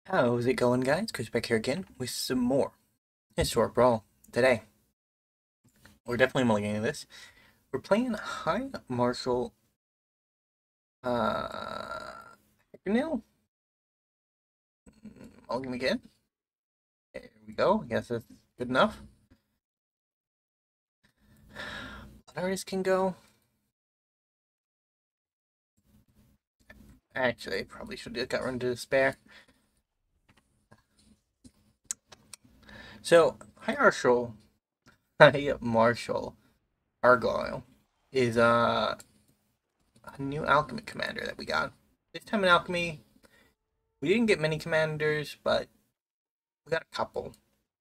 How's it going, guys? Chris back here again with some more historic Brawl. Today, we're definitely mulliganing this. We're playing High Marshal Arguel. Mulligan again. There we go. I guess that's good enough. Blood Artist can go. Actually, I probably should have got run to despair. So, High Marshal Arguel is a new alchemy commander that we got. This time in alchemy, we didn't get many commanders, but we got a couple.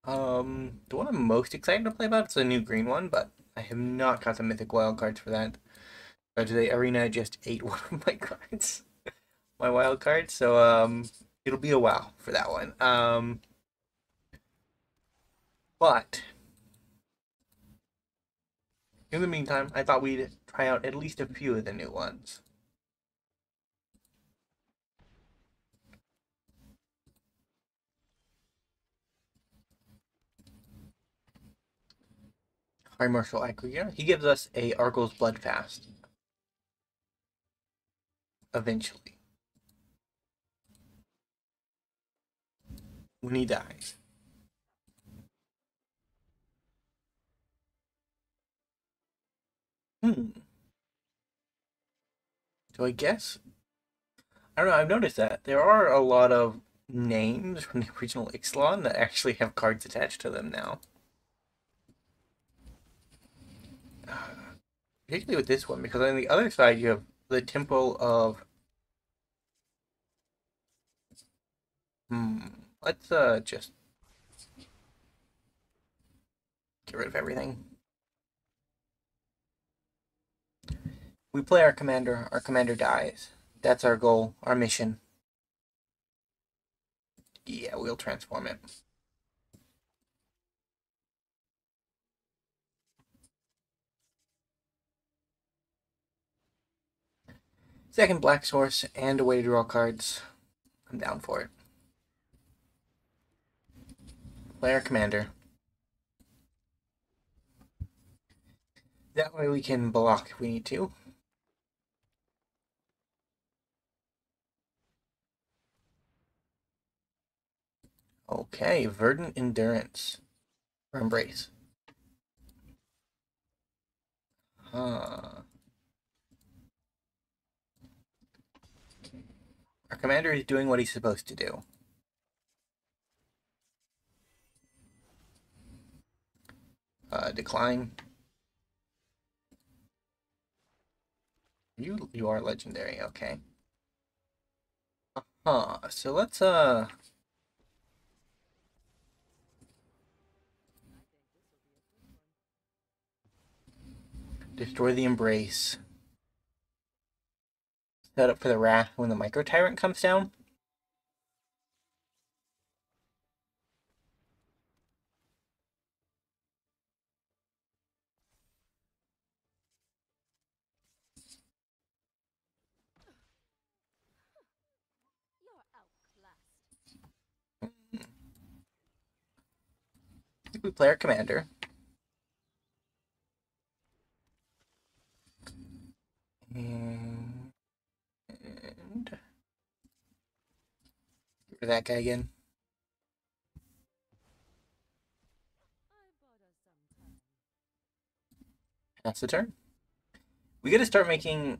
The one I'm most excited to play about is the new green one, but I have not got the mythic wild cards for that. Today, Arena just ate one of my cards, my wild cards, so it'll be a while for that one. But in the meantime, I thought we'd try out at least a few of the new ones. High Marshal Arguel. He gives us a Arguel's Bloodfast. Eventually. When he dies. So I guess, I don't know, I've noticed that there are a lot of names from the original Ixalan that actually have cards attached to them now. Particularly with this one, because on the other side you have the Temple of... let's just get rid of everything. We play our commander dies. That's our goal, our mission. Yeah, we'll transform it. Second black source and a way to draw cards. I'm down for it. Play our commander. That way we can block if we need to. Okay, Verdant Endurance. Or Embrace. Our commander is doing what he's supposed to do. Decline. You are legendary, okay. So let's destroy the Embrace. Set up for the Wrath when the Micro Tyrant comes down. I think we play our commander. And get rid of that guy again. That's the turn. We gotta start making...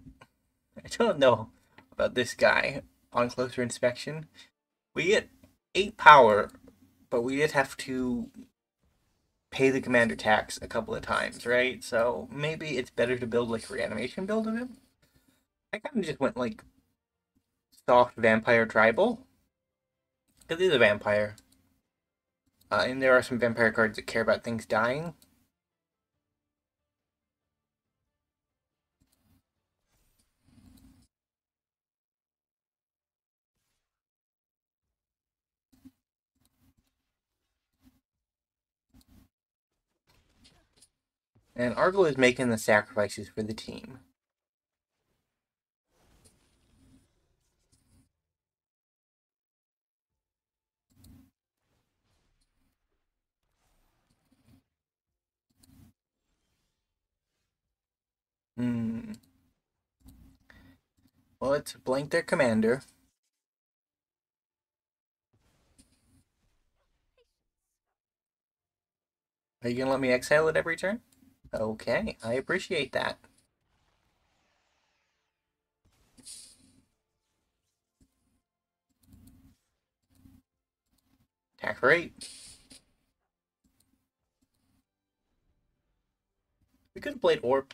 I don't know about this guy on closer inspection. We get 8 power, but we just have to pay the commander tax a couple of times, right? So maybe it's better to build like a reanimation build of him. I kind of just went like soft vampire tribal. Because he's a vampire. And there are some vampire cards that care about things dying. And Arguel is making the sacrifices for the team. Hmm. Well, let's blank their commander. Are you gonna let me exile it every turn? Okay, I appreciate that. Attack for 8. We could have played Orb,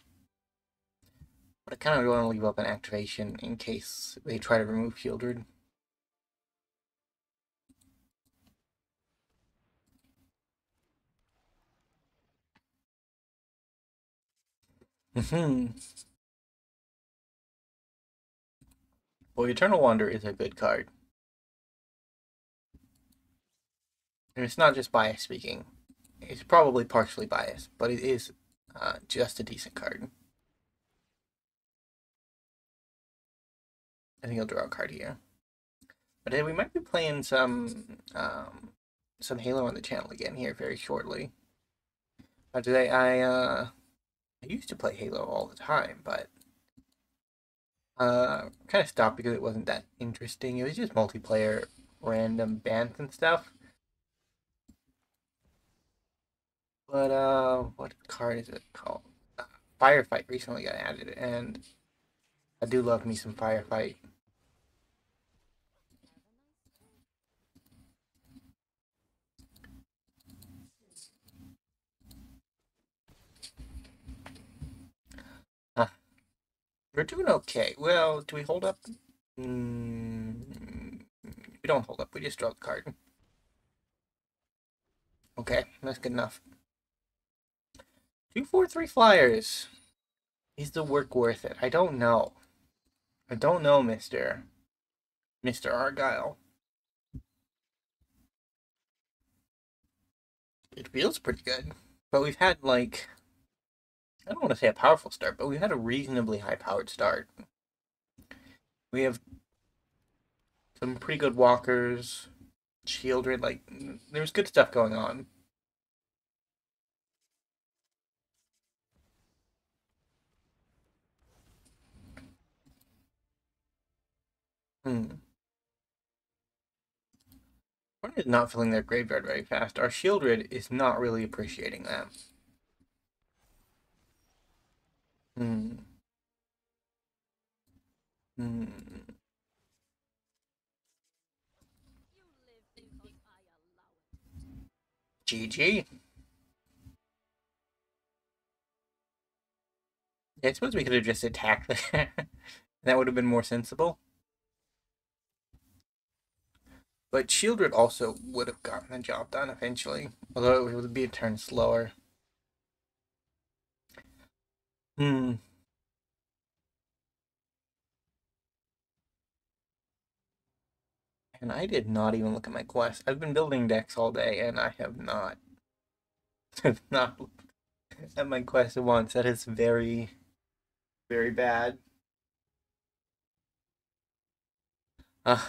but I kind of want to leave up an activation in case they try to remove Shieldred. Well, Eternal Wonder is a good card. And it's not just bias speaking. It's probably partially biased, but it is just a decent card. I think I'll draw a card here. But we might be playing some Halo on the channel again here very shortly. Today I used to play Halo all the time, but kind of stopped because it wasn't that interesting. It was just multiplayer, random bans and stuff. But what card is it called? Firefight recently got added, and I do love me some Firefight. We're doing okay. Well, do we hold up? We don't hold up. We just draw the card. Okay, that's good enough. 2, 4, 3 flyers. Is the work worth it? I don't know. I don't know, Mr. Arguel. It feels pretty good. But we've had, like, I don't want to say a powerful start, but we've had a reasonably high-powered start. We have some pretty good walkers, Shieldred, like, there's good stuff going on. One is not filling their graveyard very fast. Our Shieldred is not really appreciating that. GG. I suppose we could have just attacked there. That would have been more sensible. But Shieldred also would have gotten the job done eventually. Although it would be a turn slower. And I did not even look at my quest. I've been building decks all day and I have not not looked at my quest once. That is very, very bad. Uh,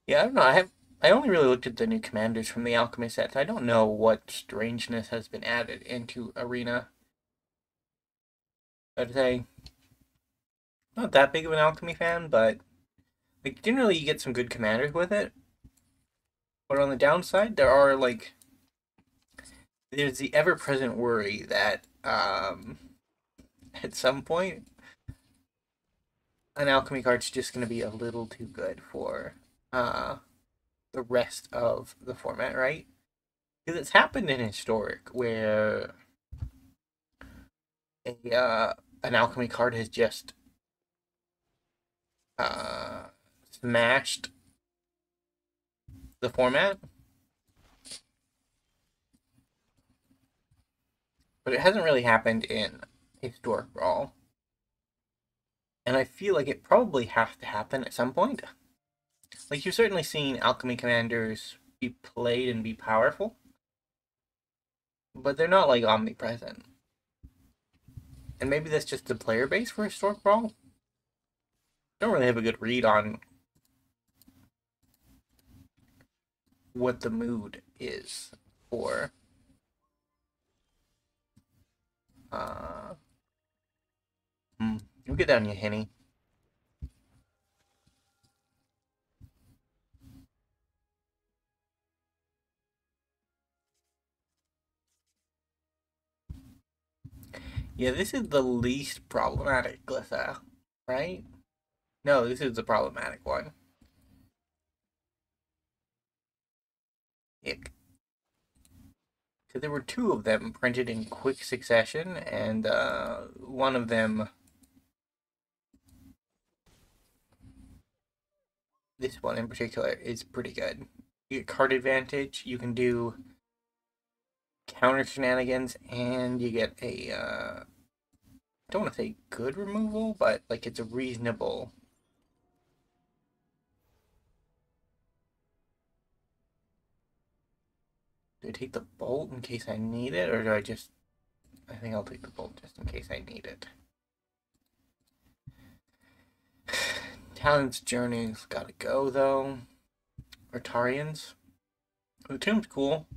yeah, I don't know. I only really looked at the new commanders from the alchemy sets. I don't know what strangeness has been added into Arena. I'd say not that big of an alchemy fan, but like generally you get some good commanders with it. But on the downside, there's the ever-present worry that at some point an alchemy card's just going to be a little too good for the rest of the format, right? Because it's happened in Historic where an alchemy card has just smashed the format, but it hasn't really happened in Historic Brawl. And I feel like it probably has to happen at some point. Like, you've certainly seen alchemy commanders be played and be powerful, but they're not, like, omnipresent. And maybe that's just the player base for Historic Brawl. I don't really have a good read on what the mood is for Uh, you get down, you Henny. Yeah, this is the least problematic Glypha, right? No, this is the problematic one. Ick. Because there were two of them printed in quick succession, and one of them, this one in particular, is pretty good. You get card advantage, you can do counter shenanigans, and you get a, I don't want to say good removal, but like it's a reasonable. Do I take the bolt in case I need it, or do I just, I think I'll take the bolt just in case I need it. Talon's Journey's gotta go, though. Or Tarrian's. The Tomb's cool.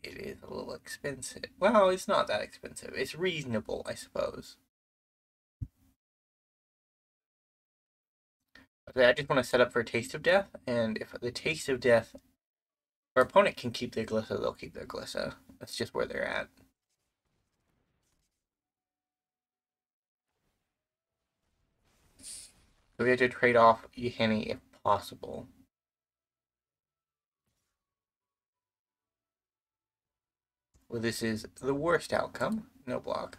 It is a little expensive. Well, it's not that expensive. It's reasonable, I suppose. Okay, I just want to set up for a Taste of Death, and if the Taste of Death, our opponent can keep their Glyssa, they'll keep their Glyssa. That's just where they're at. So we have to trade off Yahenni if possible. Well, this is the worst outcome. No block.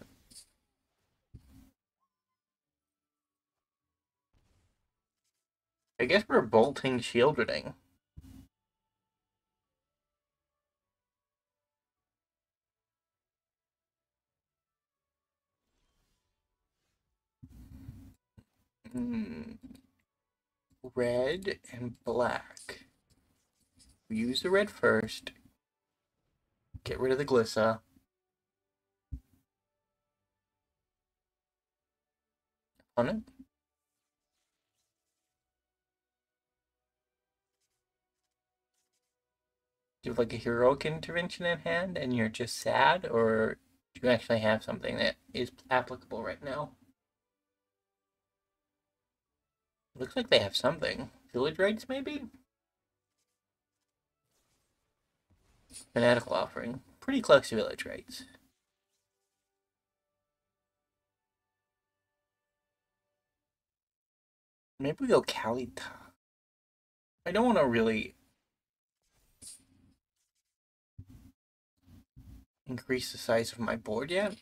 I guess we're bolting Shieldreding. Red and black. We use the red first. Get rid of the Glyssa. On it. Do you have like a heroic intervention in hand and you're just sad, or do you actually have something that is applicable right now? Looks like they have something. Village Rites, maybe? Fanatical Offering. Pretty close to Village Rites. Maybe we go Kalita. I don't want to really increase the size of my board yet.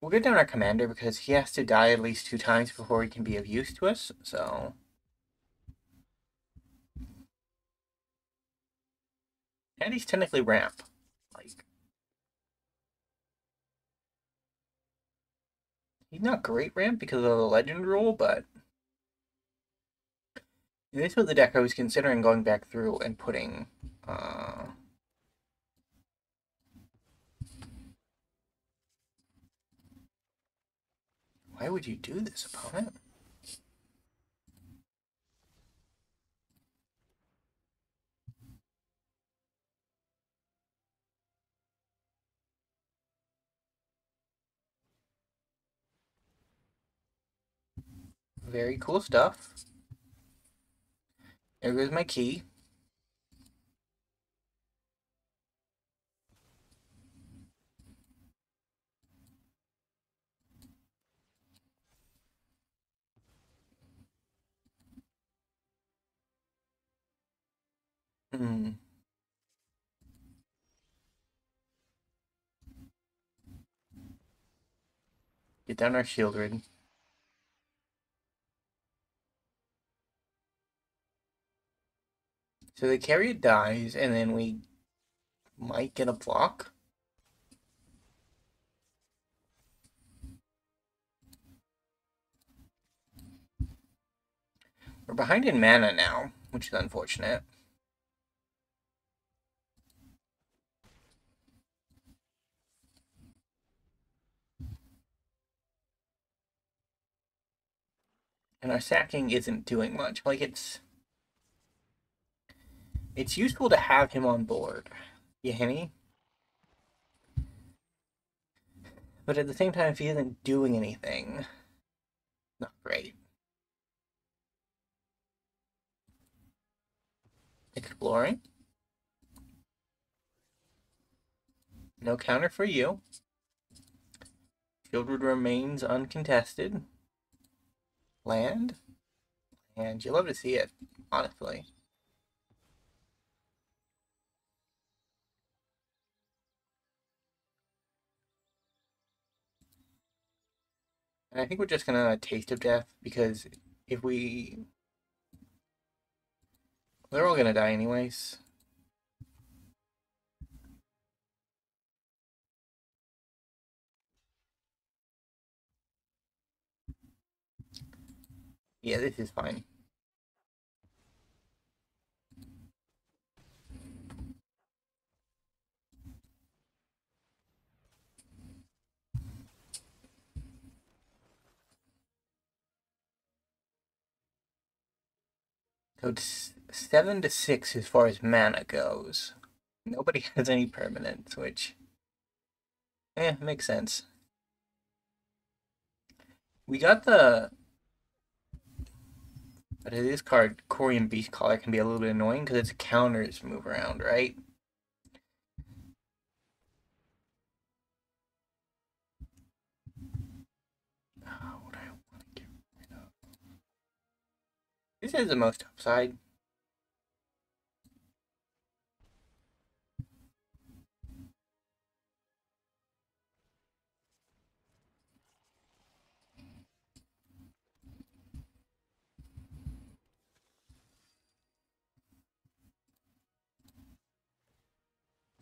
We'll get down our commander because he has to die at least 2 times before he can be of use to us, so... And he's technically ramp. Like... He's not great ramp because of the legend rule, but... This was the deck I was considering going back through and putting... Why would you do this, opponent? Very cool stuff. There goes my key. Get down our Shieldred. So the carrier dies, and then we might get a block. We're behind in mana now, which is unfortunate. And our sacking isn't doing much. Like, it's It's useful to have him on board, Yahenny. But at the same time, if he isn't doing anything, not great. Exploring. No counter for you. Shieldwood remains uncontested. Land. And you love to see it, honestly. And I think we're just gonna Taste of Death, because if we... They're all gonna die anyways. Yeah, this is fine. So it's 7 to 6 as far as mana goes. Nobody has any permanents, which... makes sense. We got the... But this card, Corian Beastcaller, can be a little bit annoying because its counters move around, right? Oh, what do I want to get rid of? This is the most upside.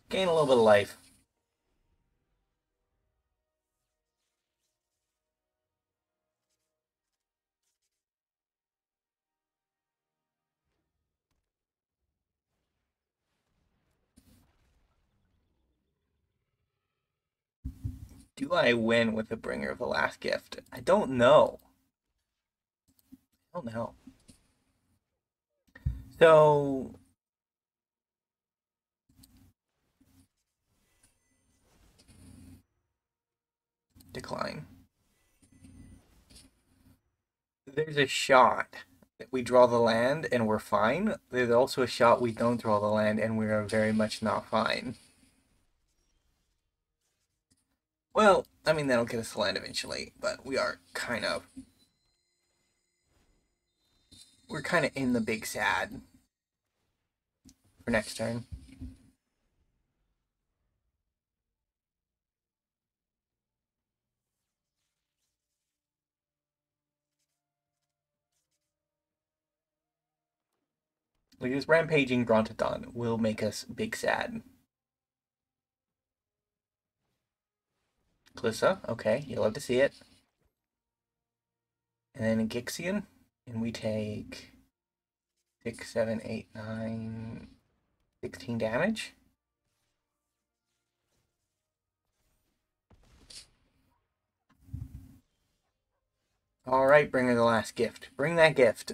Gain a little bit of life. Do I win with the Bringer of the Last Gift? I don't know. I don't know. So... Decline. There's a shot that we draw the land and we're fine. There's also a shot we don't draw the land and we are very much not fine. Well, I mean, that'll get us the land eventually, but we are kind of... We're kind of in the big sad for next turn. Because Rampaging Brontodon will make us big sad. Glissa, okay, you'll love to see it. And then a Gixian, and we take 6, 7, 8, 9, 16 damage. Alright, bring her the last gift. Bring that gift.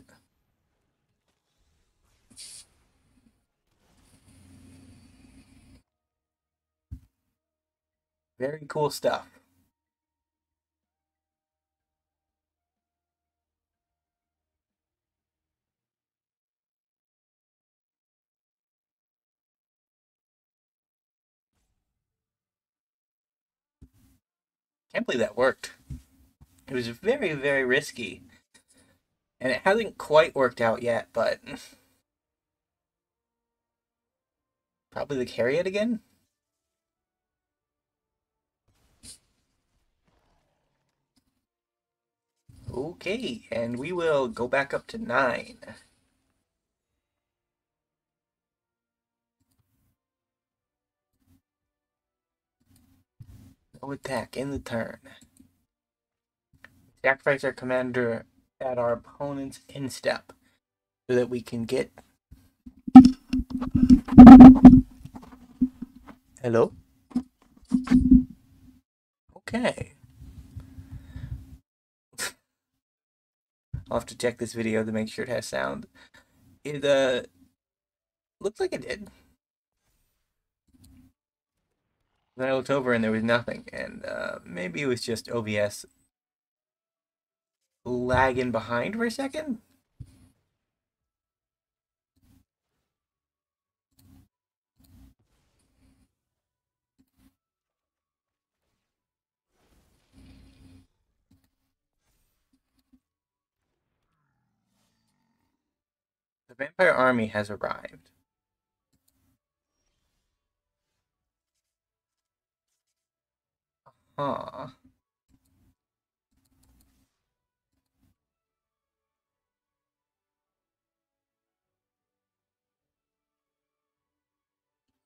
Very cool stuff. Can't believe that worked. It was very, very risky. And it hasn't quite worked out yet, but... Probably the carry it again? Okay, and we will go back up to 9. No attack in the turn. Sacrifice our commander at our opponent's instep so that we can get... Hello? Okay. I'll have to check this video to make sure it has sound. It looked like it did. Then I looked over and there was nothing, and maybe it was just OBS lagging behind for a second. The vampire army has arrived. Huh.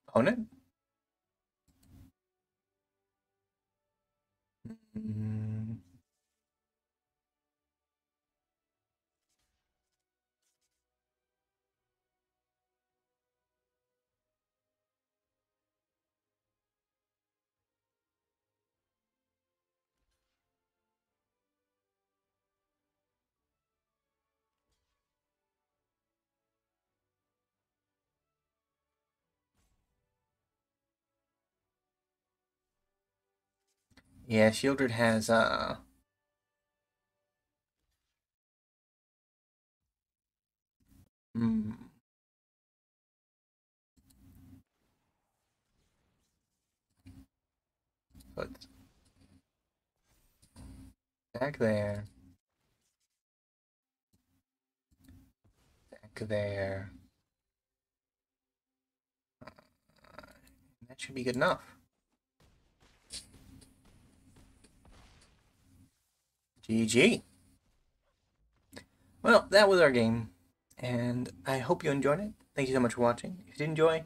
Opponent? Mm. Yeah, Shieldred has mm, but back there. Back there. That should be good enough. GG. Well, that was our game, and I hope you enjoyed it. Thank you so much for watching. If you did enjoy,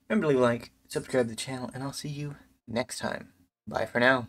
remember to leave a like, subscribe to the channel, and I'll see you next time. Bye for now.